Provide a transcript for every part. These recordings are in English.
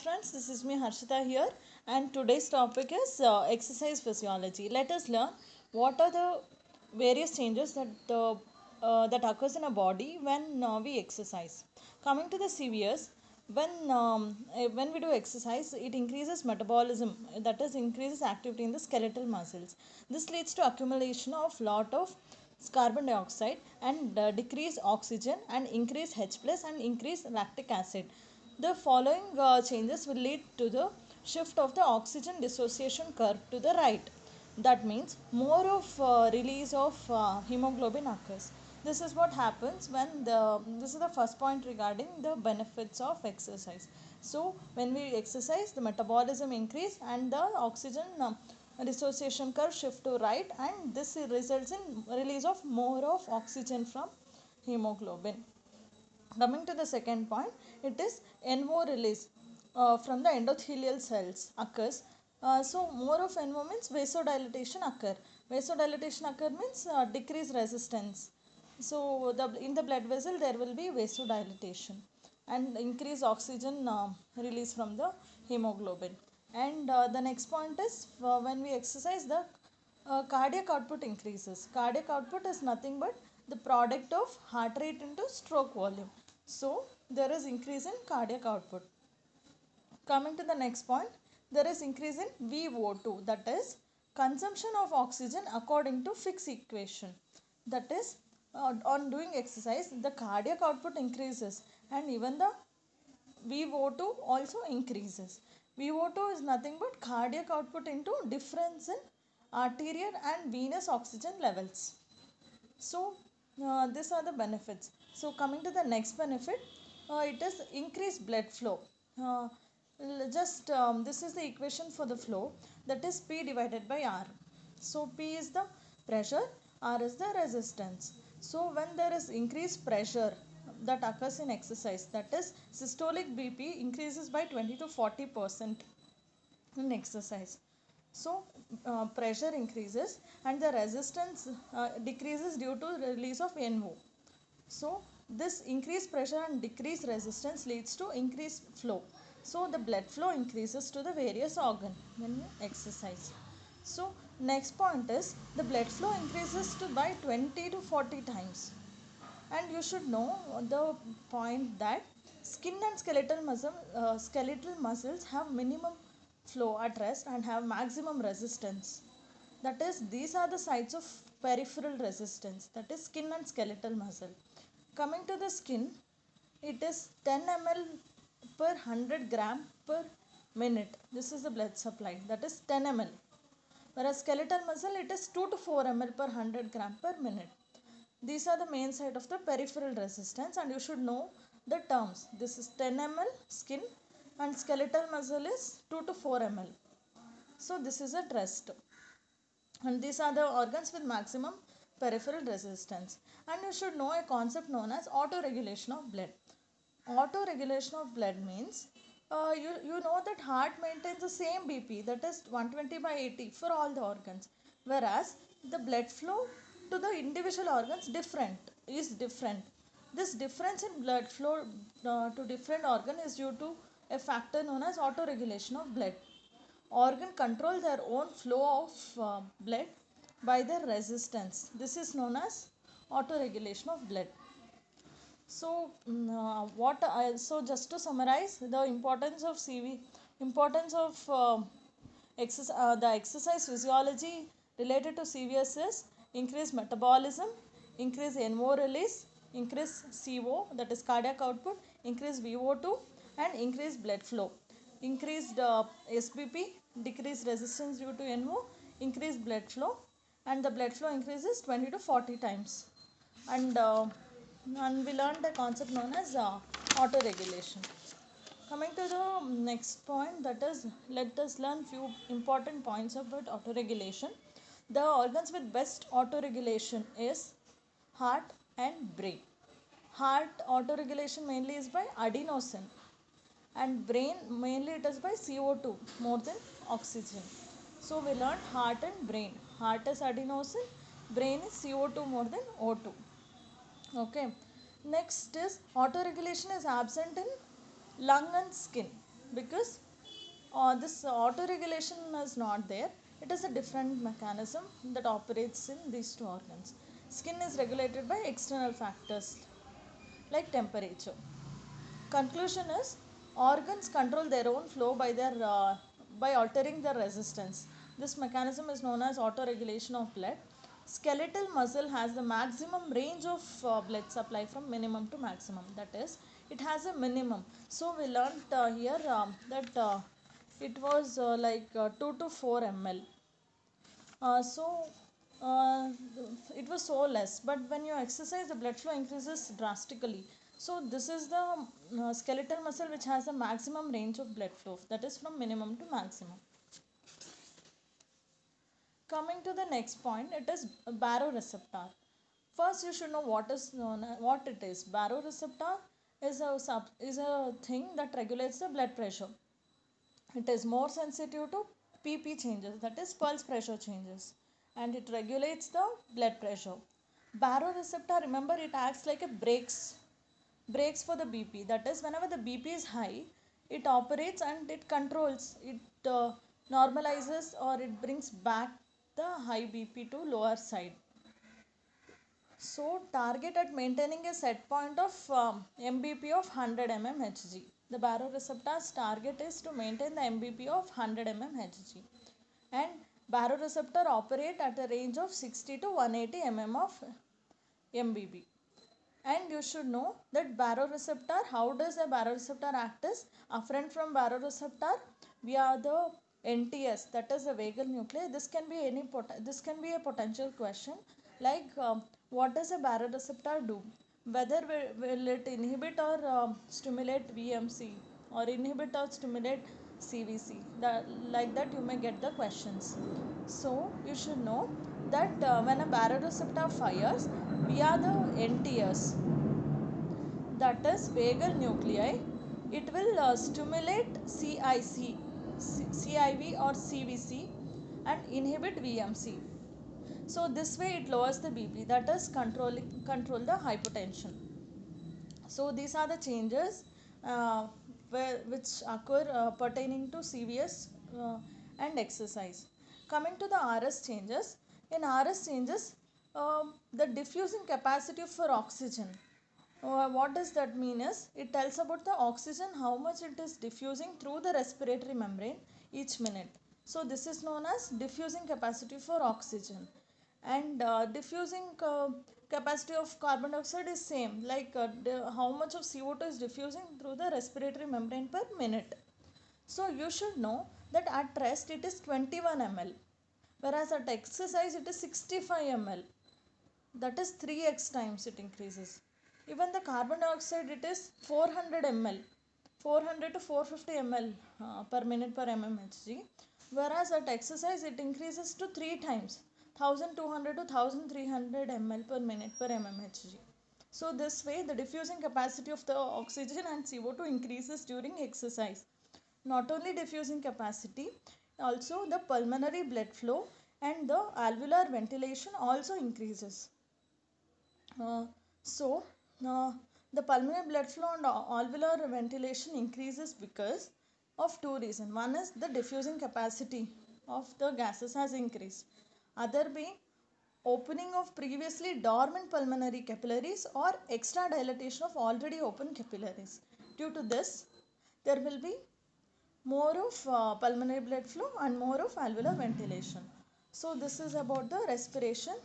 friends, this is me Harshita here, and today's topic is exercise physiology. Let us learn what are the various changes that occurs in a body when we exercise. Coming to the CVS, when we do exercise, it increases metabolism, that is, increases activity in the skeletal muscles. This leads to accumulation of lot of carbon dioxide and decrease oxygen and increase H plus and increase lactic acid. The following changes will lead to the shift of the oxygen dissociation curve to the right. That means more of release of hemoglobin occurs. This is what happens when this is the first point regarding the benefits of exercise. So when we exercise, the metabolism increase and the oxygen dissociation curve shift to right, and this results in release of more of oxygen from hemoglobin. Coming to the second point, it is NO release from the endothelial cells occurs. So more of NO means vasodilatation occur. Vasodilatation occur means decrease resistance. So in the blood vessel there will be vasodilatation and increase oxygen release from the hemoglobin. And the next point is when we exercise, the cardiac output increases. Cardiac output is nothing but the product of heart rate into stroke volume. So there is increase in cardiac output. Coming to the next point, there is increase in VO2, that is consumption of oxygen according to Fick's equation. That is on doing exercise, the cardiac output increases and even the VO2 also increases. VO2 is nothing but cardiac output into difference in arterial and venous oxygen levels. So these are the benefits. So coming to the next benefit, it is increased blood flow. Uh, this is the equation for the flow, that is P divided by R. So P is the pressure, R is the resistance. So when there is increased pressure that occurs in exercise, that is systolic BP increases by 20 to 40% in exercise. So pressure increases and the resistance decreases due to release of NO. So this increased pressure and decreased resistance leads to increased flow. So the blood flow increases to the various organ when you exercise. So next point is the blood flow increases to by 20 to 40 times. And you should know the point that skin and skeletal muscles have minimum flow at rest and have maximum resistance. That is, these are the sites of peripheral resistance, that is skin and skeletal muscle. Coming to the skin, it is 10 ml per 100 gram per minute. This is the blood supply, that is 10 ml. Whereas skeletal muscle, it is 2 to 4 ml per 100 gram per minute. These are the main side of the peripheral resistance, and you should know the terms. This is 10 ml skin and skeletal muscle is 2 to 4 ml. So this is at rest. And these are the organs with maximum peripheral resistance. And you should know a concept known as autoregulation of blood. Autoregulation of blood means you know that heart maintains the same BP, that is 120 by 80 for all the organs, whereas the blood flow to the individual organs is different. This difference in blood flow to different organ is due to a factor known as autoregulation of blood. Organ control their own flow of blood by their resistance. This is known as autoregulation of blood. So, just to summarize, the importance of CV, importance of the exercise physiology related to CVS is increased metabolism, increased NO release, increased CO, that is cardiac output, increased VO2, and increased blood flow, increased SBP, decreased resistance due to NO, increased blood flow, and the blood flow increases 20 to 40 times. And we learned a concept known as autoregulation. Coming to the next point, that is, let us learn few important points about autoregulation. The organs with best autoregulation is heart and brain. Heart autoregulation mainly is by adenosine, and brain mainly it is by CO2 more than oxygen. So we learned heart and brain. Heart is adenosine, brain is CO2 more than O2. Okay. Next is autoregulation is absent in lung and skin. because this auto regulation is not there. It is a different mechanism that operates in these two organs. Skin is regulated by external factors like temperature. Conclusion is organs control their own flow by altering their resistance. This mechanism is known as autoregulation of blood. Skeletal muscle has the maximum range of blood supply from minimum to maximum. That is, it has a minimum. So we learnt here that it was 2 to 4 ml. So uh, it was so less, but when you exercise, the blood flow increases drastically. So this is the skeletal muscle which has the maximum range of blood flow, that is from minimum to maximum. Coming to the next point, it is baroreceptor. First, you should know what it is. Baroreceptor is a thing that regulates the blood pressure. It is more sensitive to PP changes, that is pulse pressure changes, and it regulates the blood pressure. Baroreceptor, remember, it acts like a brakes for the BP. That is, whenever the BP is high, it operates and it controls, it normalizes or it brings back the high BP to lower side. So target at maintaining a set point of MBP of 100 mmHg. The baroreceptor's target is to maintain the MBP of 100 mmHg, and baroreceptor operate at a range of 60 to 180 mm of MBP. And you should know that baroreceptor, how does a baroreceptor act is afferent from baroreceptor, we are the NTS, that is the vagal nuclei. This can be this can be a potential question like what does a baroreceptor do? Whether will it inhibit or stimulate VMC, or inhibit or stimulate CVC. Like that you may get the questions. So you should know that when a baroreceptor fires, we are the NTS, that is vagal nuclei. It will stimulate CIV or CVC and inhibit VMC. So this way it lowers the BP, that is control the hypertension. So these are the changes which occur pertaining to CVS and exercise. Coming to the RS changes, in RS changes, the diffusing capacity for oxygen. What does that mean is, it tells about the oxygen, how much it is diffusing through the respiratory membrane each minute. So this is known as diffusing capacity for oxygen. And diffusing capacity of carbon dioxide is same, like how much of CO2 is diffusing through the respiratory membrane per minute. So you should know that at rest it is 21 ml, whereas at exercise it is 65 ml. That is 3x times it increases. Even the carbon dioxide, it is 400 ml, 400 to 450 ml per minute per mmHg, whereas at exercise it increases to 3 times, 1200 to 1300 ml per minute per mmHg. So this way the diffusing capacity of the oxygen and CO2 increases during exercise. Not only diffusing capacity, also the pulmonary blood flow and the alveolar ventilation also increases. Uh, so, uh, the pulmonary blood flow and alveolar ventilation increases because of two reasons. One is the diffusing capacity of the gases has increased. Other being opening of previously dormant pulmonary capillaries or extra dilatation of already open capillaries. Due to this, there will be more of pulmonary blood flow and more of alveolar ventilation. So this is about the respiration,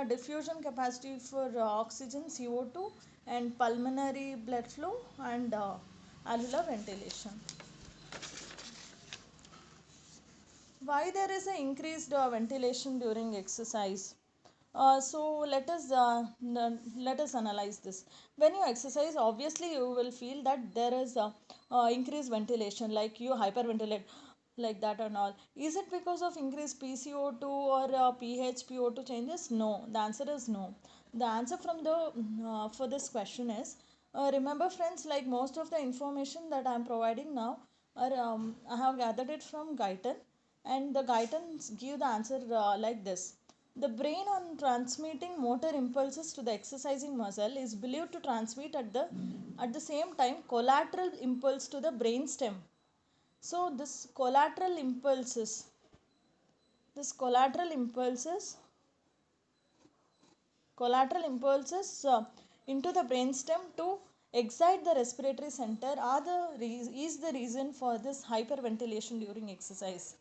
diffusion capacity for oxygen, CO2, and pulmonary blood flow and alveolar ventilation. Why there is an increased ventilation during exercise? So let us analyze this. When you exercise, obviously you will feel that there is a increased ventilation, like you hyperventilate like that and all. Is it because of increased PCO2 or PHPO2 changes? No, the answer is no. The answer from the for this question is, remember friends, like most of the information that I am providing now are I have gathered it from Guyton, and the Guyton give the answer like this. The brain, on transmitting motor impulses to the exercising muscle, is believed to transmit at the same time collateral impulse to the brain stem. So this collateral impulses into the brainstem to excite the respiratory center is the reason for this hyperventilation during exercise.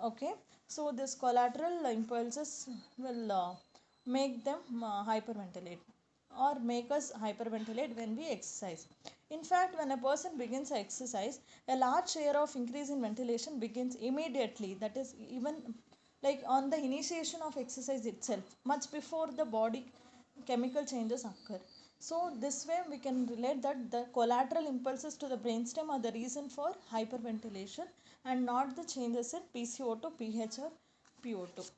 Okay, so this collateral impulses will make them hyperventilate or make us hyperventilate when we exercise. In fact, when a person begins to exercise, a large share of increase in ventilation begins immediately. That is, even like on the initiation of exercise itself, much before the body chemical changes occur. So, this way we can relate that the collateral impulses to the brainstem are the reason for hyperventilation and not the changes in PCO2, pH or PO2.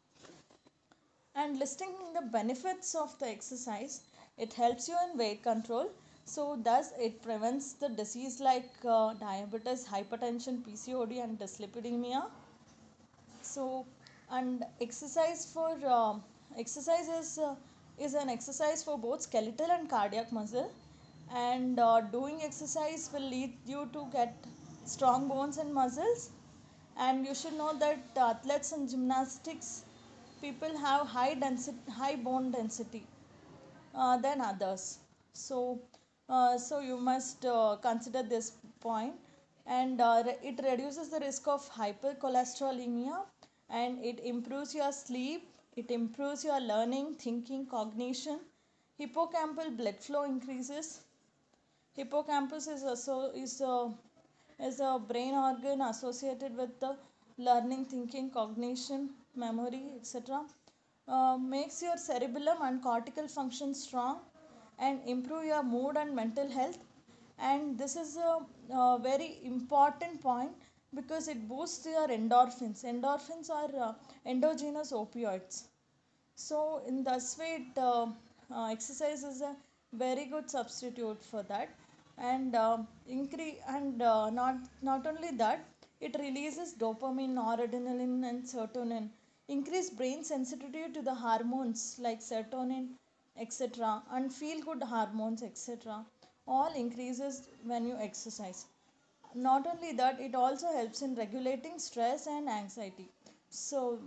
And listing the benefits of the exercise, it helps you in weight control. So, thus it prevents the disease like diabetes, hypertension, PCOD, and dyslipidemia. So, and exercise is an exercise for both skeletal and cardiac muscle, and doing exercise will lead you to get strong bones and muscles. And you should know that athletes in gymnastics people have high bone density than others. So, so you must consider this point, and it reduces the risk of hypercholesterolemia, and it improves your sleep. It improves your learning, thinking, cognition. Hippocampal blood flow increases. Hippocampus is a brain organ associated with the learning, thinking, cognition, memory, etc. Makes your cerebellum and cortical function strong and improve your mood and mental health. And this is a very important point because it boosts your endorphins. Endorphins are endogenous opioids. So in this way, exercise is a very good substitute for that, and increase and not only that, it releases dopamine, noradrenaline, and serotonin, increase brain sensitivity to the hormones like serotonin, etc., and feel good hormones, etc. All increases when you exercise. Not only that, it also helps in regulating stress and anxiety. So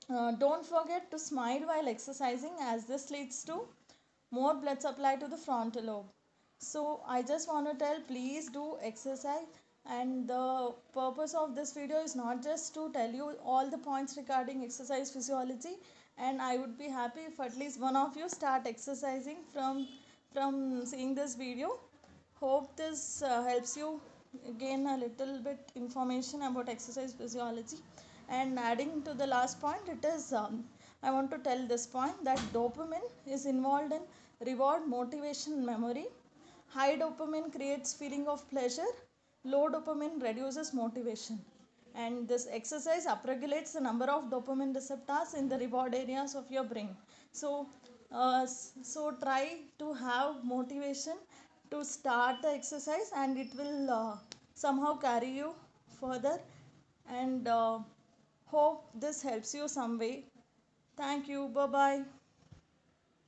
don't forget to smile while exercising, as this leads to more blood supply to the frontal lobe. So I just want to tell, please do exercise. And the purpose of this video is not just to tell you all the points regarding exercise physiology, and I would be happy if at least one of you start exercising from seeing this video. Hope this helps you gain a little bit information about exercise physiology. And adding to the last point, it is I want to tell this point that dopamine is involved in reward, motivation, memory. High dopamine creates feeling of pleasure. Low dopamine reduces motivation. And this exercise upregulates the number of dopamine receptors in the reward areas of your brain. So, so try to have motivation to start the exercise, and it will somehow carry you further. And hope this helps you some way. Thank you. Bye bye.